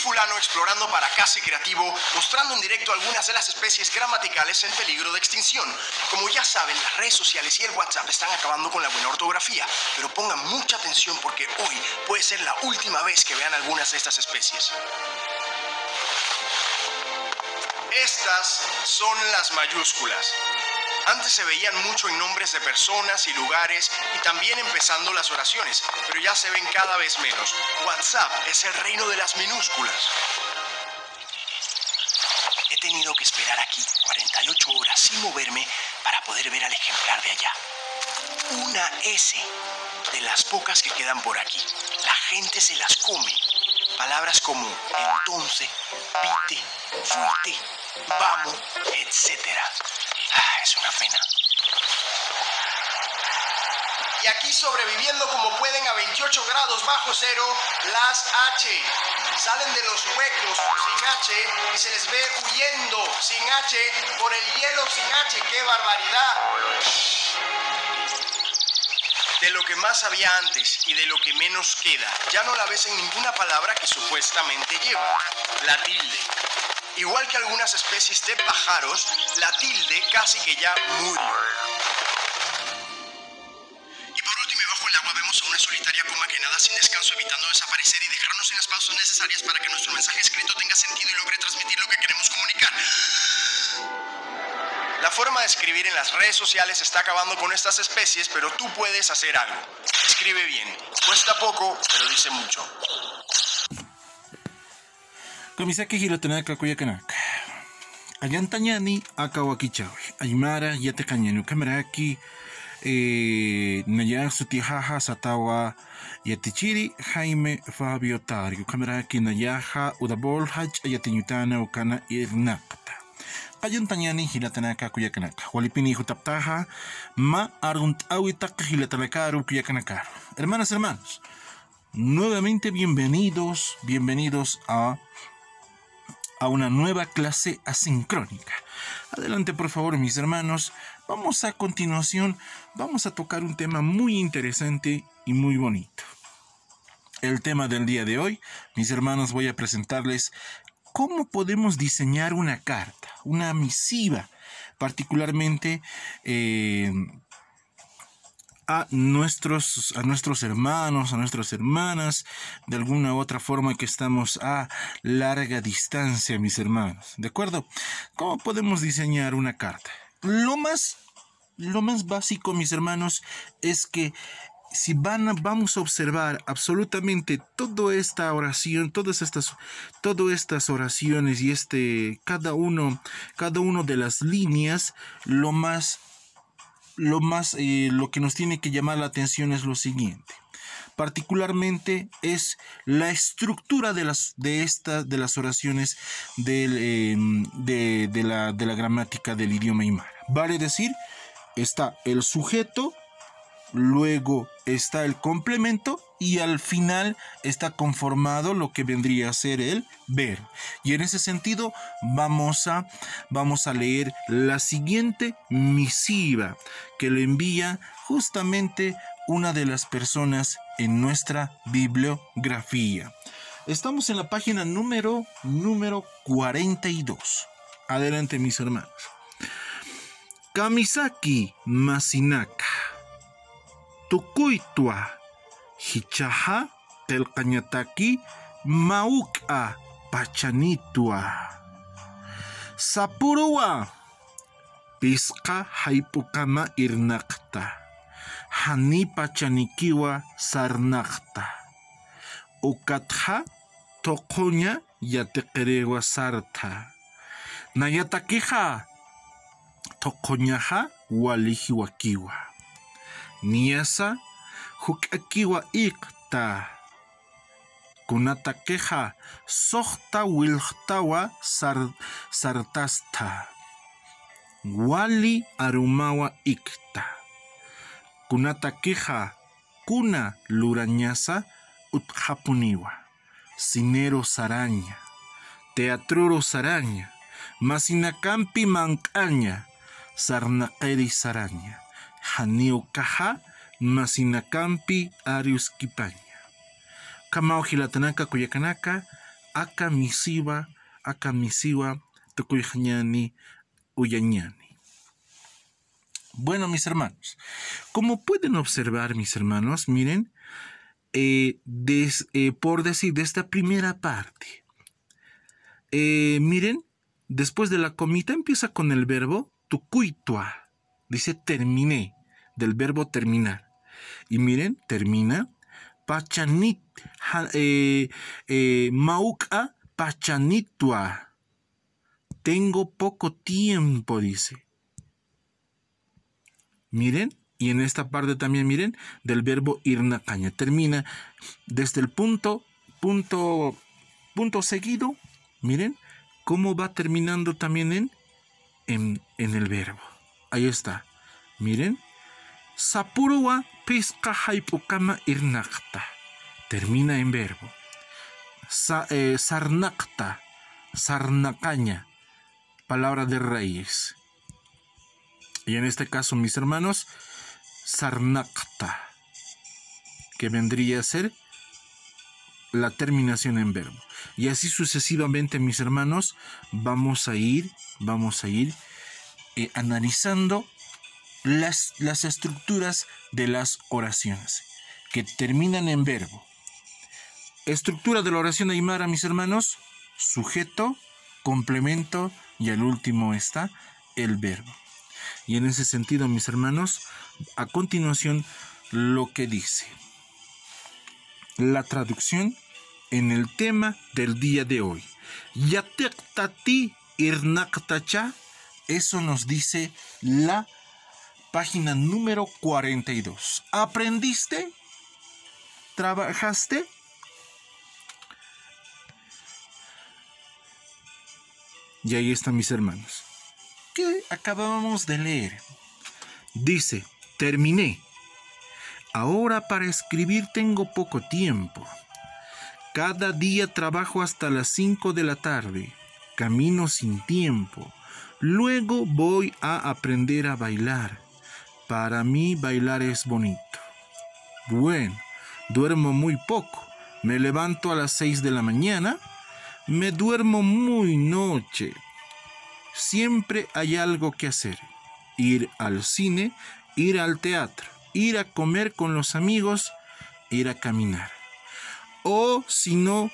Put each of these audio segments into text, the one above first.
Fulano explorando para Casi Creativo, mostrando en directo algunas de las especies gramaticales en peligro de extinción. Como ya saben, las redes sociales y el WhatsApp están acabando con la buena ortografía, pero pongan mucha atención porque hoy puede ser la última vez que vean algunas de estas especies. Estas son las mayúsculas. Antes se veían mucho en nombres de personas y lugares y también empezando las oraciones, pero ya se ven cada vez menos. WhatsApp es el reino de las minúsculas. He tenido que esperar aquí 48 horas sin moverme para poder ver al ejemplar de allá. Una S de las pocas que quedan por aquí. La gente se las come. Palabras como entonces, vite, fuiste, vamos, etc. Es una pena. Y aquí sobreviviendo como pueden a 28 grados bajo cero, las H. Salen de los huecos sin H y se les ve huyendo sin H por el hielo sin H. ¡Qué barbaridad! De lo que más había antes y de lo que menos queda, ya no la ves en ninguna palabra que supuestamente lleva. La tilde. Igual que algunas especies de pájaros, la tilde casi que ya murió. Y por último, bajo el agua vemos a una solitaria coma que nada sin descanso, evitando desaparecer y dejarnos en las pausas necesarias para que nuestro mensaje escrito tenga sentido y logre transmitir lo que queremos comunicar. La forma de escribir en las redes sociales está acabando con estas especies, pero tú puedes hacer algo. Escribe bien. Cuesta poco, pero dice mucho. Kamisaki hirotanaka kuyakanaka. Ayantanyani akawakichawi. Aymara yatakanyanu kameraki. Nayar sutihaja satawa yatichiri Jaime Fabio Tario. Kameraki nayaja udabol hach ayatinyutana ukana irnakata. Ayantanyani hilatanaka kuyakanaka. Walipini hutaptaja ma argunt awitaka hilatanakaru kuyakanaka. Hermanas, hermanos, nuevamente bienvenidos a una nueva clase asincrónica. Adelante, por favor, mis hermanos. A continuación, vamos a tocar un tema muy interesante y muy bonito. El tema del día de hoy, mis hermanos, voy a presentarles cómo podemos diseñar una carta, una misiva, particularmente a nuestros hermanos, a nuestras hermanas, de alguna u otra forma que estamos a larga distancia, mis hermanos. ¿De acuerdo? ¿Cómo podemos diseñar una carta? Lo más básico, mis hermanos, es que si vamos a observar absolutamente toda esta oración, todas estas oraciones y cada uno de las líneas, lo que nos tiene que llamar la atención es lo siguiente. Particularmente es la estructura de las oraciones de la gramática del idioma aymara. Vale decir, está el sujeto, luego está el complemento y al final está conformado lo que vendría a ser el verbo. Y en ese sentido vamos a leer la siguiente misiva que le envía justamente una de las personas en nuestra bibliografía. Estamos en la página número 42. Adelante, mis hermanos. Kamisaki Masinaka Tukuitua Hichaha Telkañataki Mauka Pachanitua Sapurua Pisqa Haipukama Irnakta Hani Pachanikiwa Sarnakta Ukatha Tokoña Yatekerewa Sarta Nayatakiha Tokoñaha Walihiwakiwa Niasa Hukakiwa Ikta Kunatakeja Sohta Wilhtawa Sartasta Wali Arumawa Ikta Kunatakeja Kuna Lurañasa Uthapuniwa Sinero Saraña Teatruro Saraña Masinakampi Mancaña Sarnaqeri Saraña Haniu Kaha Masinakampi Arius Kipaña Kamao Hilatanaka Kuyakanaka akamisiwa tukuyñani uyañani. Bueno, mis hermanos, como pueden observar, mis hermanos, miren, por decir, de esta primera parte, miren, después de la comita empieza con el verbo tukuitua, dice terminé, del verbo terminar. Y miren, termina, pachanit, mauka pachanitua, tengo poco tiempo, dice. Miren, y en esta parte también, miren, del verbo irnakaña. Termina desde el punto seguido. Miren cómo va terminando también en el verbo. Ahí está. Miren. Sapuruwa pisca haipukama irnakta. Termina en verbo. Sarnakta. Sarnakaña. Palabra de raíz. Y en este caso, mis hermanos, sarnakta, que vendría a ser la terminación en verbo. Y así sucesivamente, mis hermanos, vamos a ir analizando las estructuras de las oraciones que terminan en verbo. Estructura de la oración aymara, mis hermanos: sujeto, complemento y al último está el verbo. Y en ese sentido, mis hermanos, a continuación lo que dice la traducción en el tema del día de hoy. Yatektati irnaktacha, eso nos dice la página número 42. ¿Aprendiste? ¿Trabajaste? Y ahí están, mis hermanos, que acabamos de leer. Dice, terminé. Ahora para escribir tengo poco tiempo. Cada día trabajo hasta las 5 de la tarde. Camino sin tiempo. Luego voy a aprender a bailar. Para mí bailar es bonito. Bueno, duermo muy poco. Me levanto a las 6 de la mañana. Me duermo muy noche. Siempre hay algo que hacer: ir al cine, ir al teatro, ir a comer con los amigos, ir a caminar. O si no,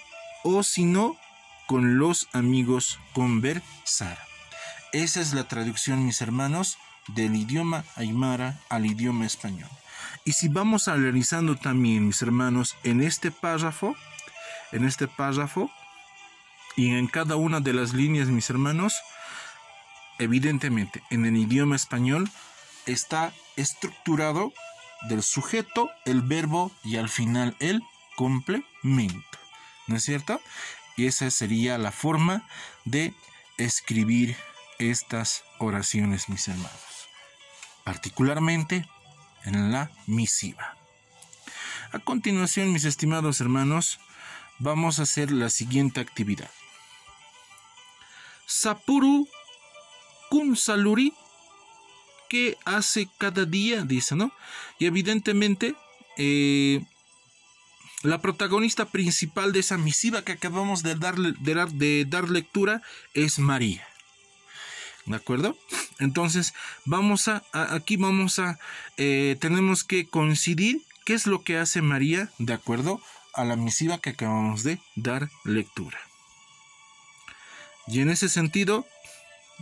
con los amigos conversar. Esa es la traducción, mis hermanos, del idioma aymara al idioma español. Y si vamos analizando también, mis hermanos, en este párrafo, y en cada una de las líneas, mis hermanos, evidentemente, en el idioma español está estructurado del sujeto, el verbo y al final el complemento. ¿No es cierto? Y esa sería la forma de escribir estas oraciones, mis hermanos. Particularmente en la misiva. A continuación, mis estimados hermanos, vamos a hacer la siguiente actividad. Sapuru Kunsaluri, ¿qué hace cada día? Dice, ¿no? Y evidentemente, la protagonista principal de esa misiva que acabamos de dar lectura es María. ¿De acuerdo? Entonces, tenemos que coincidir qué es lo que hace María de acuerdo a la misiva que acabamos de dar lectura. Y en ese sentido,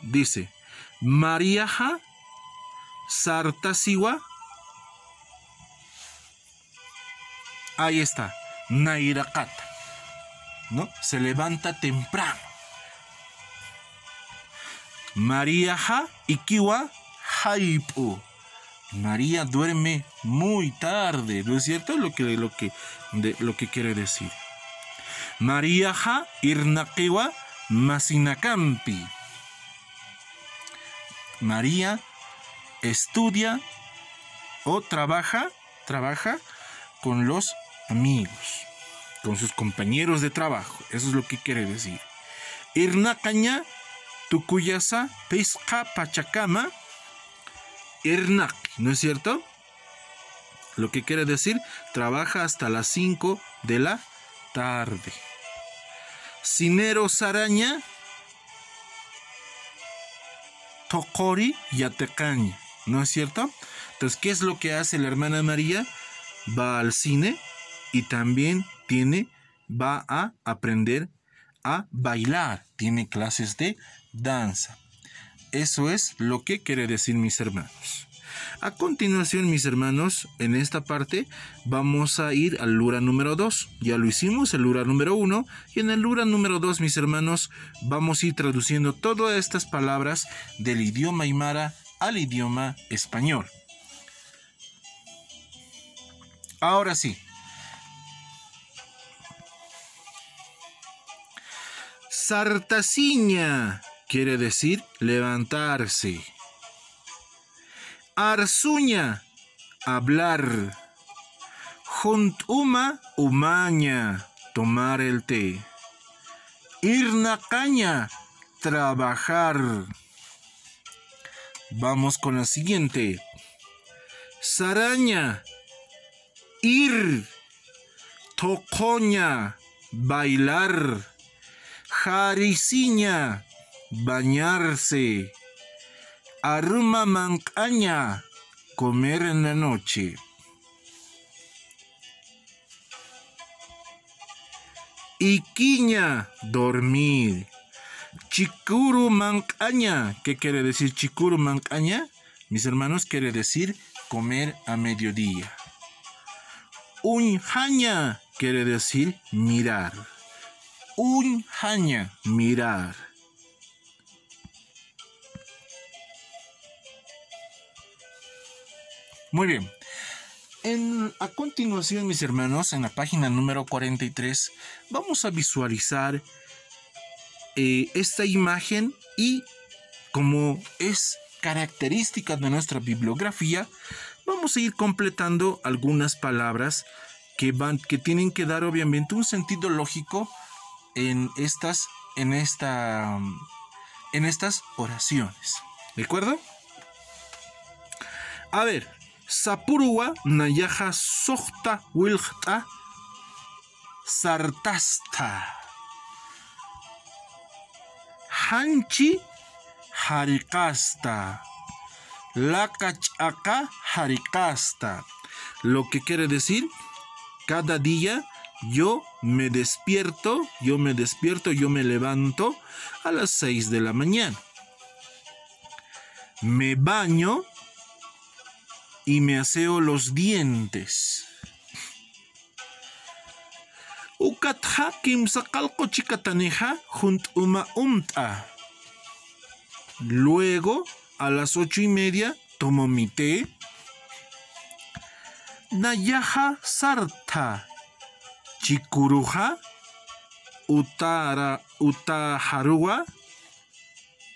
dice, Mariaja Sartasiwa. Ahí está, Nairakata, ¿no? Se levanta temprano. Mariaja Ikiwa Haipu. María duerme muy tarde, ¿no es cierto? Lo que quiere decir. Mariaja Irnakiwa Masinakampi. María estudia o trabaja con los amigos, con sus compañeros de trabajo. Eso es lo que quiere decir. Irnakaña tukuyasa pesca pachacama irnak, ¿no es cierto? Lo que quiere decir, trabaja hasta las 5 de la tarde. Sinero Saraña, Tokori Yatecaña, ¿no es cierto? Entonces, ¿qué es lo que hace la hermana María? Va al cine y también va a aprender a bailar, tiene clases de danza. Eso es lo que quiere decir, mis hermanos. A continuación, mis hermanos, en esta parte vamos a ir al lura número 2. Ya lo hicimos, el lura número 1. Y en el lura número 2, mis hermanos, vamos a ir traduciendo todas estas palabras del idioma aymara al idioma español. Ahora sí. Sartaciña quiere decir levantarse. Arzuña, hablar. Juntuma, umaña, tomar el té. Irnacaña, trabajar. Vamos con la siguiente. Saraña, ir. Tocoña, bailar. Jariciña, bañarse. Aruma mancaña, comer en la noche. Iquiña, dormir. Chicuru mancaña, ¿qué quiere decir chicuru mancaña? Mis hermanos, quiere decir comer a mediodía. Unjaña, quiere decir mirar. Unjaña, mirar. Muy bien. A continuación, mis hermanos, en la página número 43, vamos a visualizar esta imagen y, como es característica de nuestra bibliografía, vamos a ir completando algunas palabras que tienen que dar obviamente un sentido lógico en estas oraciones. ¿De acuerdo? A ver. Sapurua nayaja sohta wilhta sartasta. Hanchi harikasta. Lakachaka harikasta. Lo que quiere decir, cada día yo me despierto, yo me levanto a las 6 de la mañana. Me baño y me aseo los dientes. Ukatha kimsakalko chikataneja junt uma umta. Luego, a las 8:30, tomo mi té. Nayaja sarta. Chikuruja. Utaharua.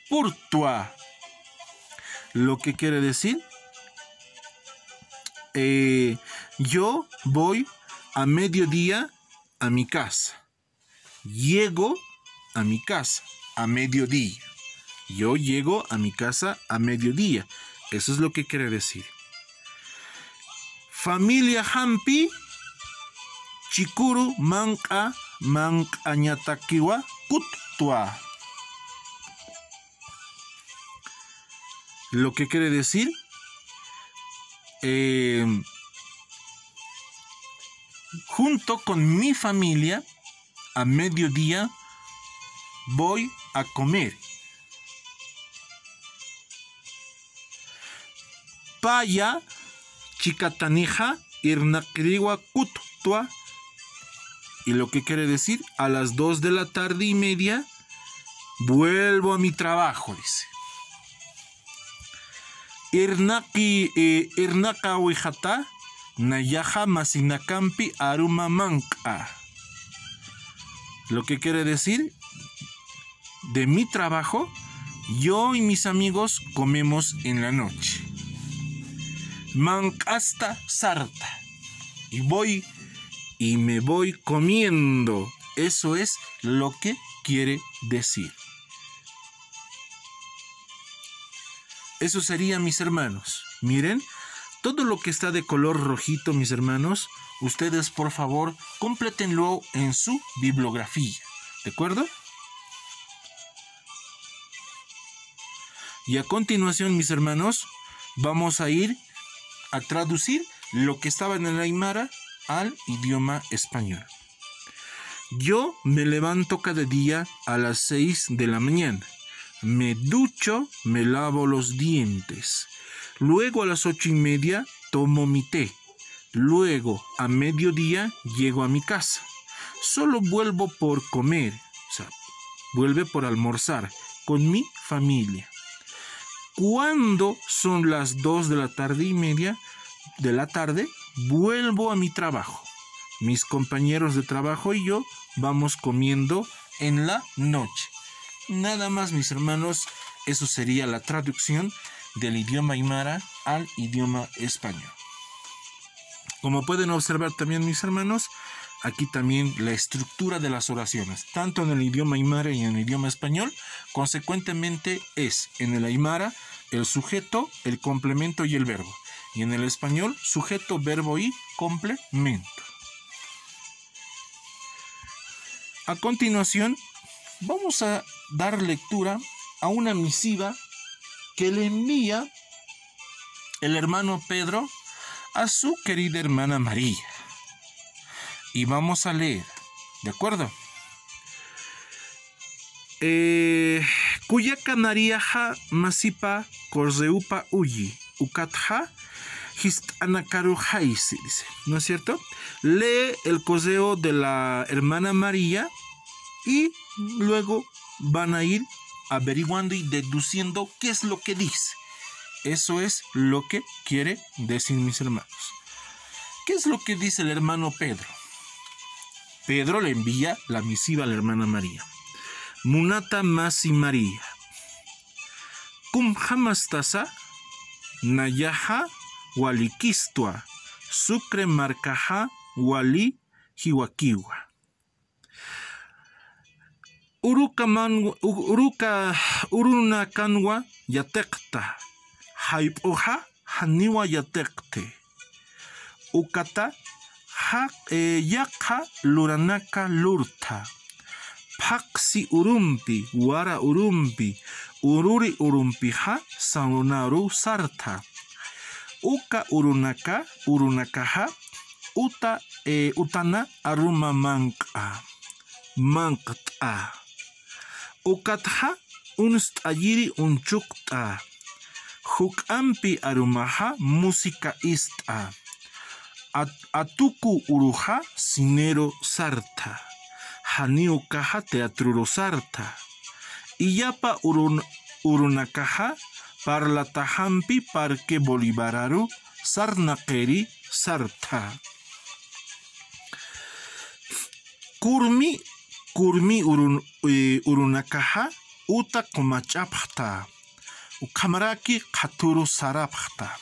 Purtua. Lo que quiere decir, yo voy a mediodía a mi casa. Llego a mi casa a mediodía. Yo llego a mi casa a mediodía. Eso es lo que quiere decir. Familia Hampi, Chikuru manca mancañatakiwa kuttua. Lo que quiere decir, junto con mi familia, a mediodía voy a comer. Paya, chikatanija, irnakriwa kuttua. Y lo que quiere decir, a las 2:30 vuelvo a mi trabajo, dice. Irnaka wijata nayaja masinakampi aruma manca. Lo que quiere decir, de mi trabajo, yo y mis amigos comemos en la noche. Mancasta sarta. Y me voy comiendo. Eso es lo que quiere decir. Eso sería, mis hermanos. Miren, todo lo que está de color rojito, mis hermanos, ustedes por favor complétenlo en su bibliografía. ¿De acuerdo? Y a continuación, mis hermanos, vamos a ir a traducir lo que estaba en el aymara al idioma español. Yo me levanto cada día a las 6 de la mañana. Me ducho, me lavo los dientes. Luego a las 8:30 tomo mi té. Luego a mediodía llego a mi casa. Solo vuelvo por comer, vuelve por almorzar con mi familia. Cuando son las 2:30 de la tarde, vuelvo a mi trabajo. Mis compañeros de trabajo y yo vamos comiendo en la noche. Nada más, mis hermanos, eso sería la traducción del idioma aymara al idioma español. Como pueden observar también, mis hermanos, aquí también la estructura de las oraciones, tanto en el idioma aymara y en el idioma español, consecuentemente es en el aymara el sujeto, el complemento y el verbo. Y en el español, sujeto, verbo y complemento. A continuación, vamos a dar lectura a una misiva que le envía el hermano Pedro a su querida hermana María. Y vamos a leer, ¿de acuerdo? Kuyaka Mariaja Masipa Korzeupa Uyi Ukatja Histanakaru Haisi, dice, ¿no es cierto? Lee el correo de la hermana María y luego van a ir averiguando y deduciendo qué es lo que dice. Eso es lo que quiere decir, mis hermanos. ¿Qué es lo que dice el hermano Pedro? Pedro le envía la misiva a la hermana María. Munata Masi María. Kum hamastasa nayaha walikistua sucre marcaja wali hiwakiwa. Uruna kanwa yatekta. Haipoha haniwa yatekte. Ukata yakha luranaka lurta. Paksi urumpi, wara urumpi, ururi urumpiha saunaru sarta. Uka urunaka, urunakaha, utana aruma manka, mankta. Ukatha unstayiri unchukta. Hukampi arumaha música ista. Atuku uruha sinero sarta. Haniukaha teatruro sarta. Iyapa urunakaha parlatahampi parque bolivararu sarnakeri sarta. Kurmi urunakaha uta komachapta. Ukamaraki katuru sarapta.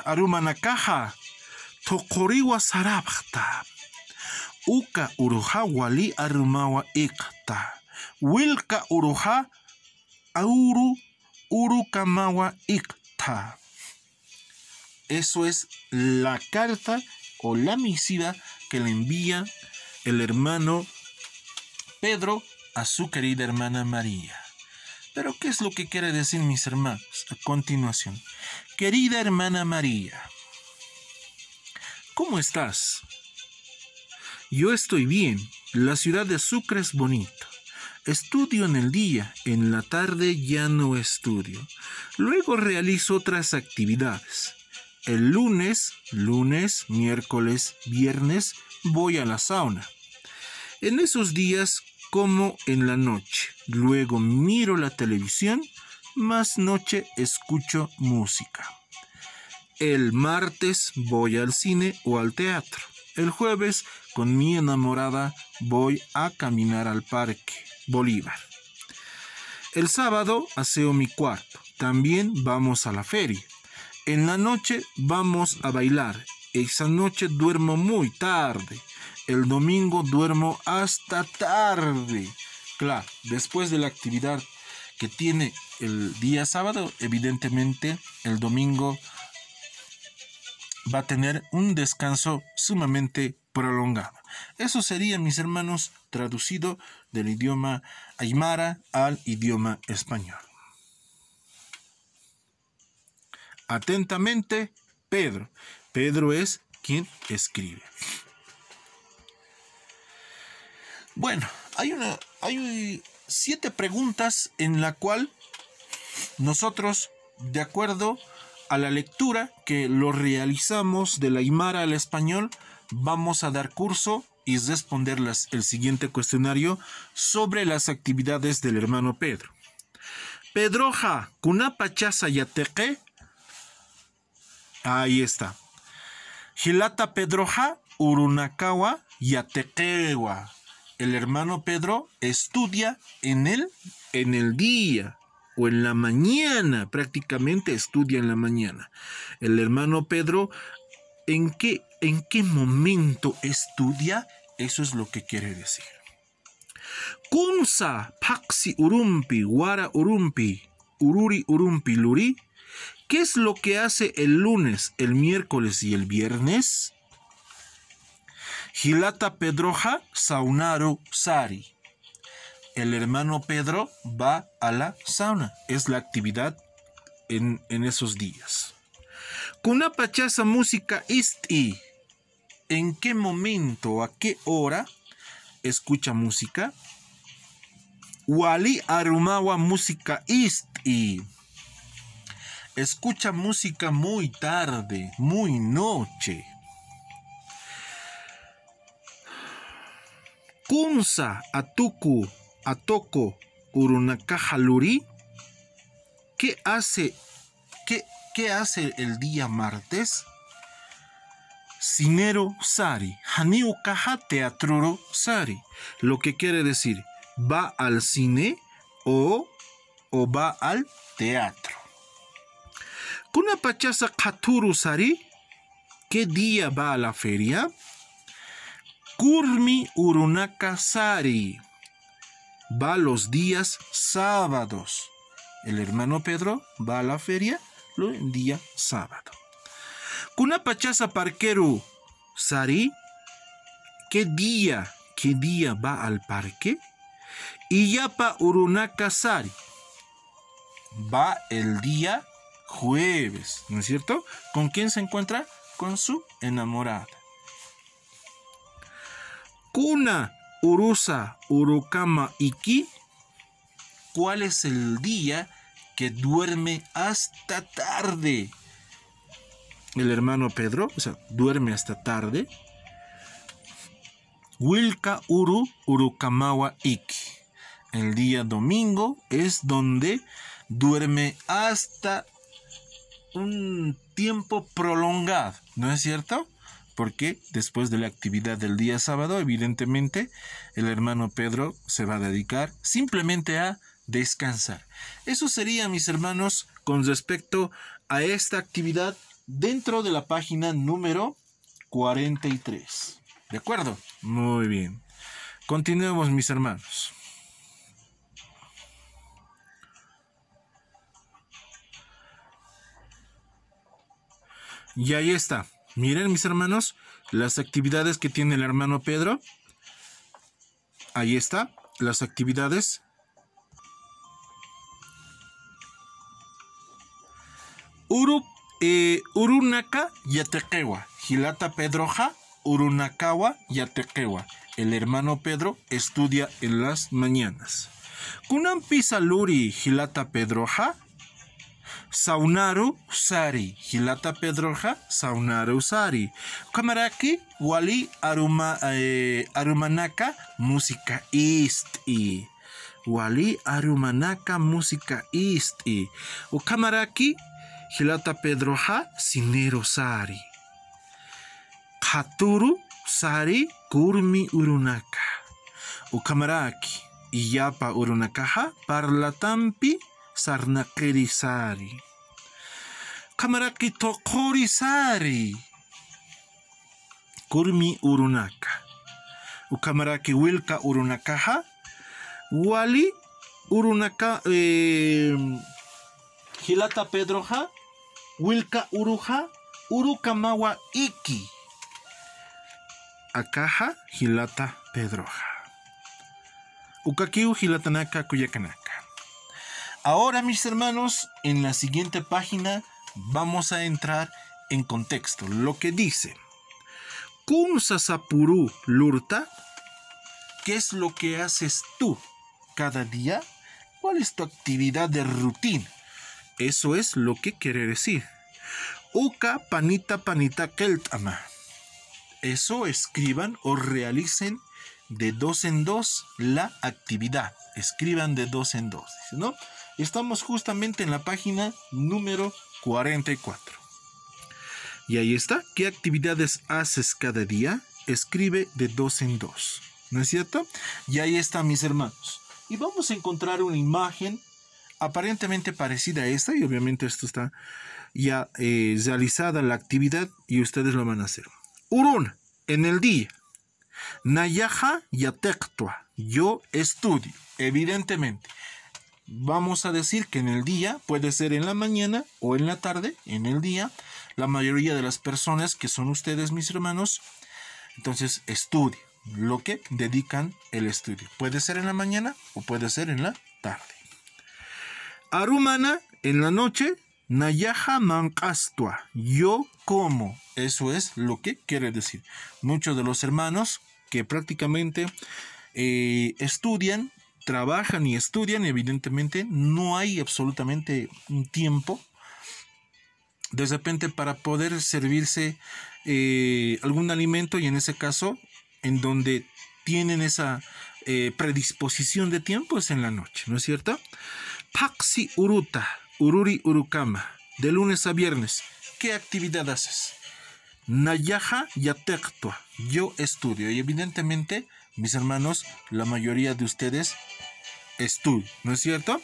Arumanakaha tokoriwa sarapta. Uka uruha wali arumawa ikta. Wilka uruha urukamawa ikta. Eso es la carta o la misiva que le envía el hermano Pedro a su querida hermana María. Pero ¿qué es lo que quiere decir, mis hermanos? A continuación, querida hermana María, ¿cómo estás? Yo estoy bien. La ciudad de Sucre es bonita. Estudio en el día, en la tarde ya no estudio. Luego realizo otras actividades. El lunes, miércoles, viernes voy a la sauna. En esos días como en la noche. Luego miro la televisión, más noche escucho música. El martes voy al cine o al teatro. El jueves con mi enamorada voy a caminar al parque Bolívar. El sábado aseo mi cuarto. También vamos a la feria. En la noche vamos a bailar. Esa noche duermo muy tarde. El domingo duermo hasta tarde. Claro, después de la actividad que tiene el día sábado, evidentemente el domingo va a tener un descanso sumamente prolongada. Eso sería, mis hermanos, traducido del idioma aymara al idioma español. Atentamente, Pedro. Pedro es quien escribe. Bueno, hay 7 preguntas en la cual nosotros, de acuerdo a la lectura que lo realizamos del aymara al español, vamos a dar curso y responder el siguiente cuestionario sobre las actividades del hermano Pedro. Pedroja, kunapa chasa yateque. Ahí está. Hilata Pedroja, urunakawa yatequewa. El hermano Pedro estudia en el día o en la mañana, prácticamente estudia en la mañana. El hermano Pedro, ¿en qué momento estudia? Eso es lo que quiere decir. Kunsa, paxi urumpi, wara urumpi, ururi urumpi luri. ¿Qué es lo que hace el lunes, el miércoles y el viernes? Hilata Pedroja saunaru sari. El hermano Pedro va a la sauna. Es la actividad en esos días. Kunapa chasa música isti. ¿En qué momento, a qué hora escucha música? Wali arumawa música isti. Escucha música muy tarde, muy noche. Kunsa atuku atoko urunakaja luri. ¿Qué hace el día martes? Cinero sari, haniukaja teatroro sari. Lo que quiere decir, va al cine o va al teatro. Kunapachasa katuru sari. ¿Qué día va a la feria? Kurmi urunaka sari. Va los días sábados. El hermano Pedro va a la feria el día sábado. Kunapachasa parqueru sari. ¿Qué día va al parque? Iyapa urunaka sari. Va el día jueves, ¿no es cierto? ¿Con quién se encuentra? Con su enamorada. Kuna urusa urukama iki. ¿Cuál es el día que duerme hasta tarde? El hermano Pedro, o sea, duerme hasta tarde. Wilka uru urukamawa iki. El día domingo es donde duerme hasta un tiempo prolongado, ¿no es cierto? Porque después de la actividad del día sábado, evidentemente, el hermano Pedro se va a dedicar simplemente a descansar. Eso sería, mis hermanos, con respecto a esta actividad dentro de la página número 43. ¿De acuerdo? Muy bien. Continuemos, mis hermanos. Y ahí está. Miren, mis hermanos, las actividades que tiene el hermano Pedro. Ahí está, las actividades. Urunaka yatequewa. Hilata Pedroja, urunakawa yatequewa. El hermano Pedro estudia en las mañanas. Kunampi saluri hilata Pedroja. Saunaru sari. Hilata Pedroja, saunaru sari. Kamaraki wali arumanaka música isti. Wali arumanaka música isti. O kamaraki hilata Pedroja, sinero sari. Haturu sari kurmi urunaka. O kamaraki iyapa urunakaha parlatampi sarnakeri sari. Kamaraki tokori sari. Kurmi urunaka. Ukamaraki wilka urunakaha. Wali urunaka. Hilata Pedroja. Wilka uruja. Urukamawa iki. Akaja Hilata Pedroja. Ukakiu Hilatanaka Kuyakanaka. Ahora, mis hermanos, en la siguiente página vamos a entrar en contexto. Lo que dice: Kun sasapuru lurta. ¿Qué es lo que haces tú cada día? ¿Cuál es tu actividad de rutina? Eso es lo que quiere decir. Uka panita keltama. Eso escriban o realicen de 2 en 2 la actividad. Escriban de 2 en 2, ¿no? Estamos justamente en la página número 44. Y ahí está. ¿Qué actividades haces cada día? Escribe de 2 en 2. ¿No es cierto? Y ahí está, mis hermanos. Y vamos a encontrar una imagen aparentemente parecida a esta. Y obviamente esto está ya realizada la actividad y ustedes lo van a hacer. Urun, en el día. Nayaja yatektua. Yo estudio. Evidentemente. Vamos a decir que en el día, puede ser en la mañana o en la tarde, en el día, la mayoría de las personas que son ustedes, mis hermanos, entonces estudian lo que dedican el estudio. Puede ser en la mañana o puede ser en la tarde. Arumana, en la noche, nayaja mancastua. Yo como. Eso es lo que quiere decir. Muchos de los hermanos que prácticamente estudian, trabajan y estudian, evidentemente no hay absolutamente un tiempo de repente para poder servirse algún alimento, y en ese caso en donde tienen esa predisposición de tiempo es en la noche, ¿no es cierto? Paxi uruta, ururi urukama, de lunes a viernes. ¿Qué actividad haces? Nayaja yatektua, yo estudio. Y evidentemente, mis hermanos, la mayoría de ustedes estudian, ¿no es cierto?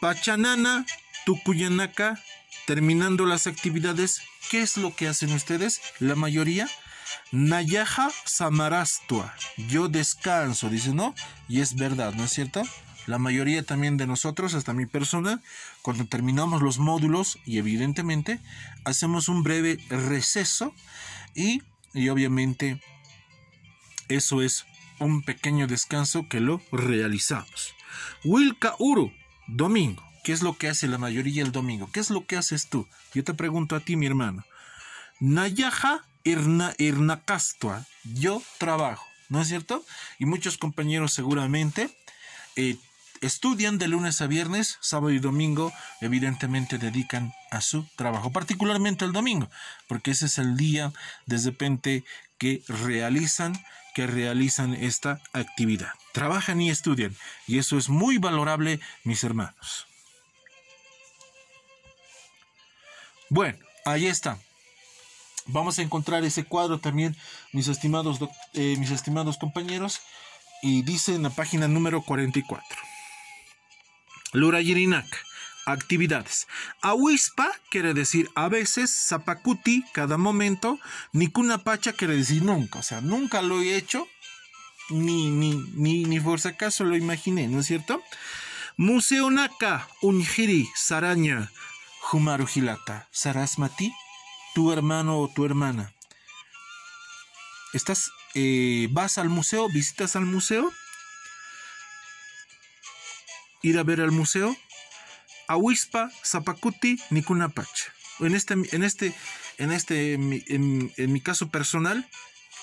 Pachanana tukuyanaka, terminando las actividades, ¿qué es lo que hacen ustedes? La mayoría, nayaja samarastua, yo descanso, dice, ¿no? Y es verdad, ¿no es cierto? La mayoría también de nosotros, hasta mi persona, cuando terminamos los módulos y evidentemente hacemos un breve receso y obviamente eso es un pequeño descanso que lo realizamos. Wilka Uru, domingo. ¿Qué es lo que hace la mayoría el domingo? ¿Qué es lo que haces tú? Yo te pregunto a ti, mi hermano. Nayaja irnakastua, yo trabajo, ¿no es cierto? Y muchos compañeros seguramente estudian de lunes a viernes, sábado y domingo, evidentemente dedican a su trabajo, particularmente el domingo, porque ese es el día de repente que realizan esta actividad. Trabajan y estudian, y eso es muy valorable, mis hermanos. Bueno, ahí está. Vamos a encontrar ese cuadro también, mis estimados compañeros, y dice en la página número 44. Lurayirinak, actividades. Awispa quiere decir a veces, zapacuti, cada momento, nikunapacha quiere decir nunca, o sea, nunca lo he hecho, ni por si acaso lo imaginé, ¿no es cierto? Museonaka, unjiri, saraña, humarujilata, sarasmati, tu hermano o tu hermana. ¿Vas al museo? ¿Visitas al museo? Ir a ver al museo. Awispa, zapacuti, nikunapacha. En mi caso personal,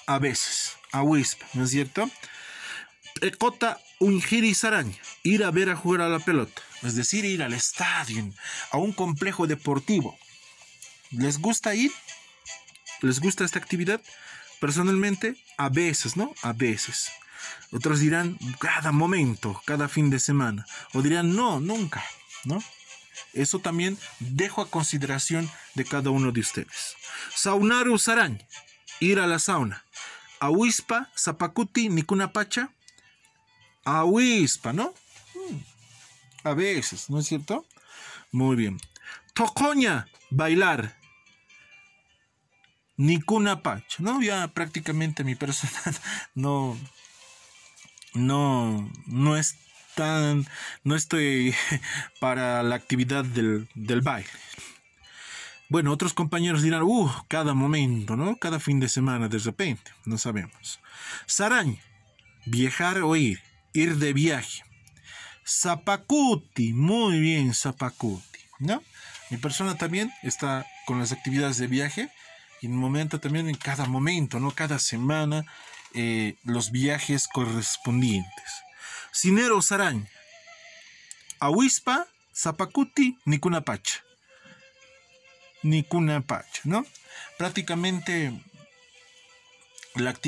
a veces. Awispa, ¿no es cierto? Ekota, unjiri saraña. Ir a ver a jugar a la pelota. Es decir, ir al estadio, a un complejo deportivo. ¿Les gusta ir? ¿Les gusta esta actividad? Personalmente, a veces, ¿no? A veces. Otros dirán, cada momento, cada fin de semana. O dirán, no, nunca, ¿no? Eso también dejo a consideración de cada uno de ustedes. Saunaru sarañ, ir a la sauna. Awispa, zapacuti, nikunapacha. Awispa, ¿no? A veces, ¿no es cierto? Muy bien. Tocoña, bailar. Nikunapacha, ¿no? Ya prácticamente mi persona no estoy para la actividad del baile. Bueno, otros compañeros dirán, cada momento, ¿no? Cada fin de semana, de repente, no sabemos. Sarañ, viajar o ir de viaje. Zapacuti, muy bien, Zapacuti, ¿no? Mi persona también está con las actividades de viaje y en momento también, en cada momento, ¿no? Cada semana, los viajes correspondientes. Sinero Sarañ, Ahuispa, Zapacuti, Nicunapacha. Nicunapacha, ¿no? Prácticamente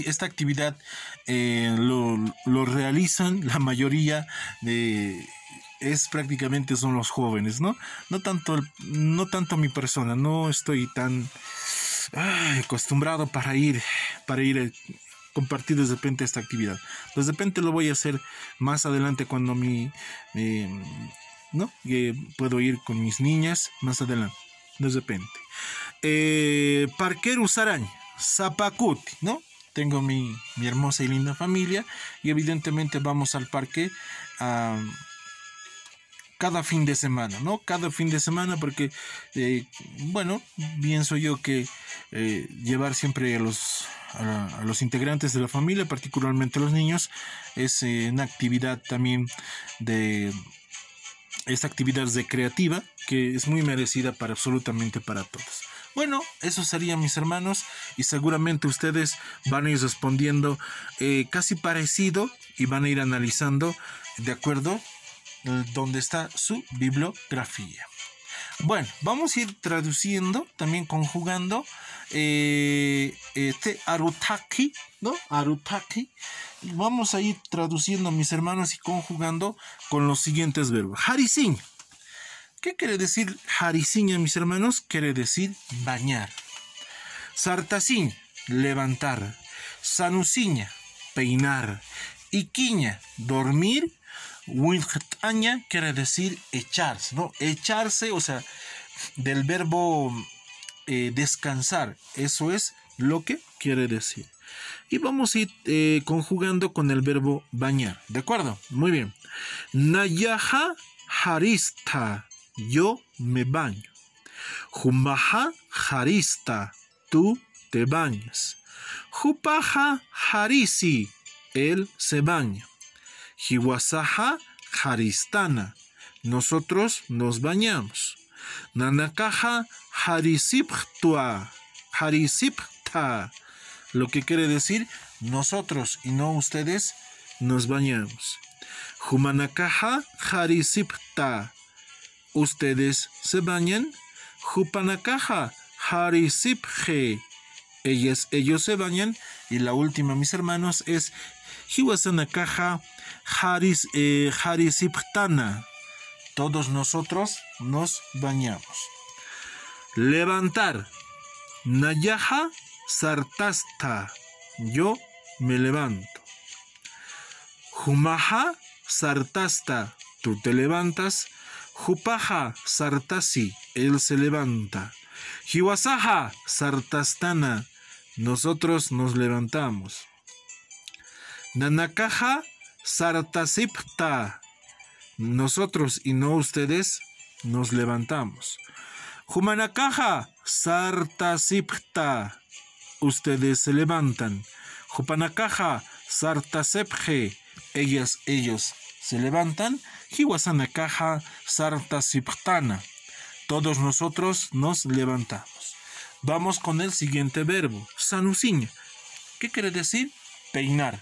esta actividad lo realizan la mayoría es prácticamente son los jóvenes, ¿no? No tanto mi persona, no estoy tan acostumbrado para ir a compartir de repente esta actividad. De repente lo voy a hacer más adelante cuando ¿no? Puedo ir con mis niñas más adelante, de repente. Parquero Sarañ, Zapacuti, ¿no? Tengo mi hermosa y linda familia y evidentemente vamos al parque cada fin de semana, ¿no? Cada fin de semana porque, bueno, pienso yo que llevar siempre a los integrantes de la familia, particularmente los niños, es una actividad también esta actividad recreativa que es muy merecida absolutamente para todos. Bueno, eso sería, mis hermanos, y seguramente ustedes van a ir respondiendo casi parecido y van a ir analizando de acuerdo dónde está su bibliografía. Bueno, vamos a ir traduciendo, también conjugando arutaki, ¿no? Arutaki. Vamos a ir traduciendo, mis hermanos, y conjugando con los siguientes verbos. Harisin. ¿Qué quiere decir harisiña, mis hermanos? Quiere decir bañar. Sartasin, levantar. Sanusiña, peinar. Iquiña, dormir. Wilhtaña quiere decir echarse, ¿no? Echarse, o sea, del verbo descansar. Eso es lo que quiere decir. Y vamos a ir conjugando con el verbo bañar. ¿De acuerdo? Muy bien. Nayaha harista. Yo me baño. Jumaha harista. Tú te bañas. Jupaha harisi. Él se baña. Hiwasaha haristana. Nosotros nos bañamos. Nanakaha harisiptua. Harisipta. Lo que quiere decir nosotros y no ustedes nos bañamos. Humanakaha harisipta. Ustedes se bañan. Jupanakaha harisipje. Ellos se bañan. Y la última, mis hermanos, es Hiwasanakaha harisiptana. Todos nosotros nos bañamos. Levantar. Nayaha sartasta. Yo me levanto. Jumaha sartasta. Tú te levantas. Jupaha sartasi. Él se levanta. Hiwasaha sartastana. Nosotros nos levantamos. Nanakaha sartasipta. Nosotros y no ustedes nos levantamos. Humanakaha sartasipta. Ustedes se levantan. Jupanakaha sartasepje. Ellos se levantan. Hiwasanakaha sartasiptana. Todos nosotros nos levantamos. Vamos con el siguiente verbo. Sanusiña. ¿Qué quiere decir? Peinar.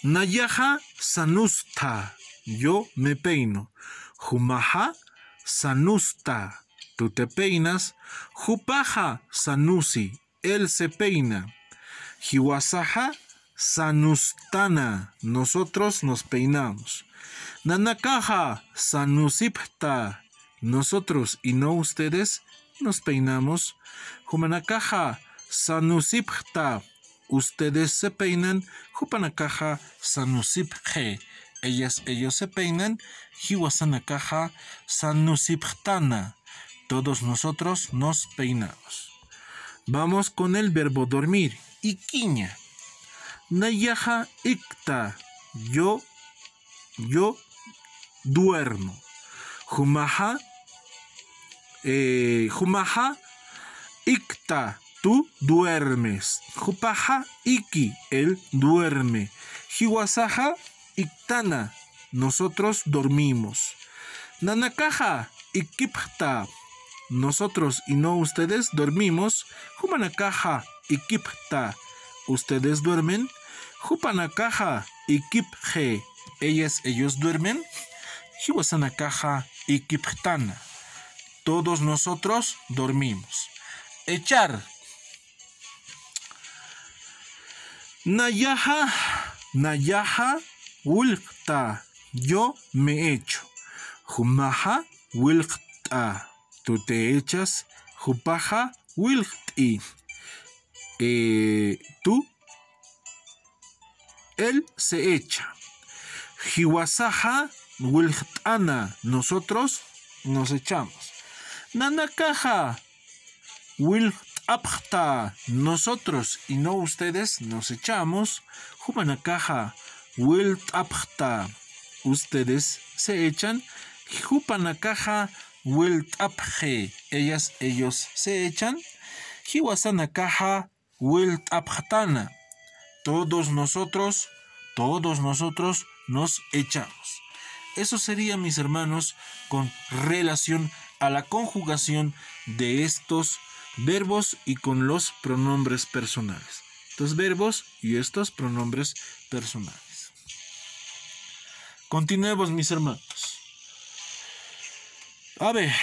Nayaha sanusta. Yo me peino. Jumaha sanusta. Tú te peinas. Jupaha sanusi. Él se peina. Hiwasaha sanustana. Nosotros nos peinamos. Nanakaha sanusipta. Nosotros y no ustedes nos peinamos. Humanakaha sanusipta. Ustedes se peinan. Jupanakaha sanusipje. Ellos se peinan. Hiwasanakaha sanusiptana. Todos nosotros nos peinamos. Vamos con el verbo dormir. Iquiña. Nayaha ikta. Yo duermo. Jumaha Jumaha ikta, tú duermes. Jupaha iki, él duerme. Hiwasaha iktana, nosotros dormimos. Nanakaha ikipta, nosotros y no ustedes dormimos. Humanakaha ikipta, ustedes duermen. Hupanakaha ikipje, ellos duermen. Hiwasanakaha ikiptana, todos nosotros dormimos. Echar. Nayaha wilqta, yo me echo. Jumaha wilqta, tú te echas. Jupaha wilqti, tú, él se echa. Hiwasaha wilqtana, nosotros nos echamos. Nanakaha wilqtapta, nosotros y no ustedes nos echamos. Humanakaha wilqtapta, ustedes se echan. Hupanakaha wilqtapje, ellos se echan. Hiwasanakaha wilqtaptana, todos nosotros nos echamos. Eso sería, mis hermanos, con relación a la conjugación de estos verbos y con los pronombres personales. Estos verbos y estos pronombres personales. Continuemos, mis hermanos. A ver,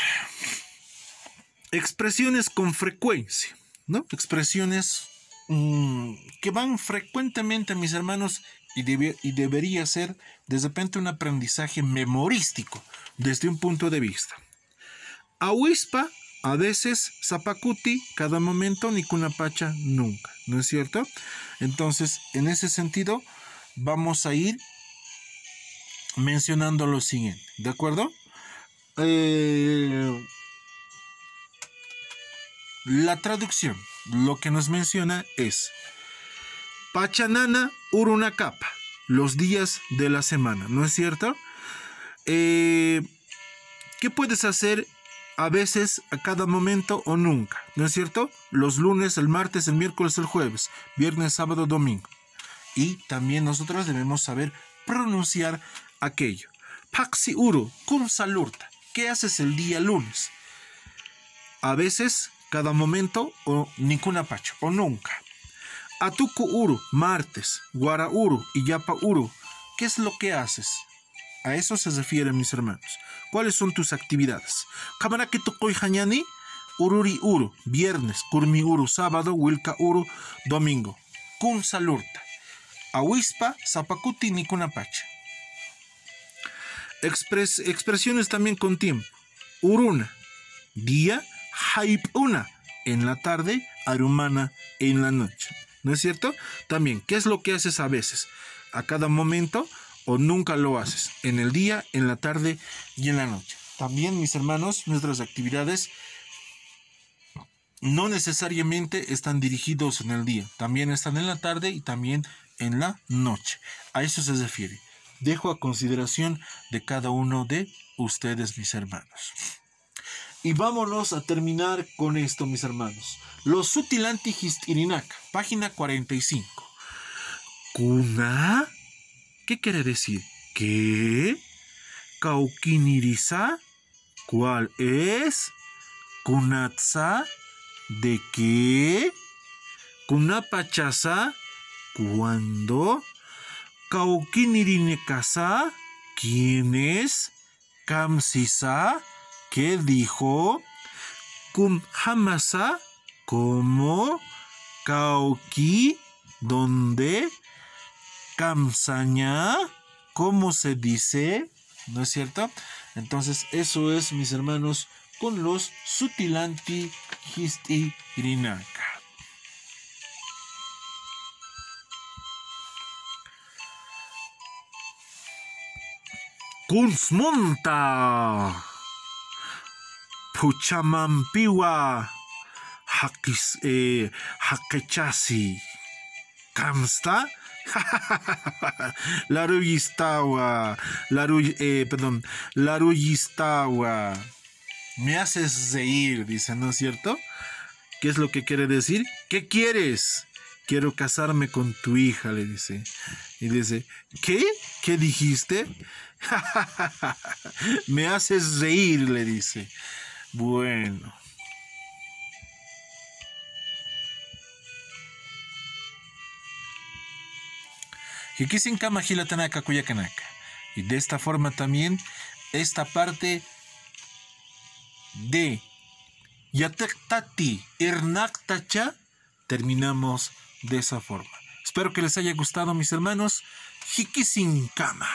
expresiones con frecuencia, ¿no? Expresiones que van frecuentemente, mis hermanos, y debería ser de repente un aprendizaje memorístico desde un punto de vista. Awispa, a veces, zapacuti, cada momento, nicunapacha, nunca, ¿no es cierto? Entonces, en ese sentido, vamos a ir mencionando lo siguiente, ¿de acuerdo? La traducción, lo que nos menciona es Pachanana Urunacapa, los días de la semana, ¿no es cierto? ¿Qué puedes hacer a veces, a cada momento o nunca? ¿No es cierto? Los lunes, el martes, el miércoles, el jueves, viernes, sábado, domingo. Y también nosotros debemos saber pronunciar aquello. Paxi Uru, cum salurta. ¿Qué haces el día lunes? A veces, cada momento o ninguna pacho, o nunca. Atuku Uru, martes, Guara Uru y Yapa Uru. ¿Qué es lo que haces? A eso se refiere, mis hermanos. ¿Cuáles son tus actividades? Kamaraki Tukoy Hañani, Ururi Uru, viernes, Kurmi Uru, sábado, Wilka Uru, domingo. Kun Salurta. Awispa, Zapacuti, Nikunapacha. Expresiones también con tiempo. Uruna, día, Haipuna, en la tarde, Arumana, en la noche. ¿No es cierto? También, ¿qué es lo que haces a veces? A cada momento o nunca lo haces. En el día, en la tarde y en la noche. También, mis hermanos, nuestras actividades no necesariamente están dirigidos en el día. También están en la tarde y también en la noche. A eso se refiere. Dejo a consideración de cada uno de ustedes, mis hermanos. Y vámonos a terminar con esto, mis hermanos. Los sutilanti histirinaka, página 45. Kuna, ¿qué quiere decir? ¿Qué? Kaukinirisa, ¿cuál es? Kunatsa, ¿de qué? Kunapachasa, ¿cuándo? Kaukinirinekasa, ¿quién es? Kamsisa, ¿qué dijo? Kumhamasa, ¿cómo? Kauki, ¿dónde? Kamsaña, ¿cómo se dice? ¿No es cierto? Entonces, eso es, mis hermanos, con los sutilanti histirinaka. Kunsmonta Puchamampiwa Hakechasi Kamsta Laruyistawa Laruyistawa Me haces reír, dice, ¿no es cierto? ¿Qué es lo que quiere decir? ¿Qué quieres? Quiero casarme con tu hija, le dice. Y dice, ¿qué? ¿Qué dijiste? Me haces reír, le dice. Bueno. Hikisin kama hilatanaka kuyakanaka. Y de esta forma también, esta parte de Yatektati Irnaktacha terminamos de esa forma. Espero que les haya gustado, mis hermanos. Hikisin kama.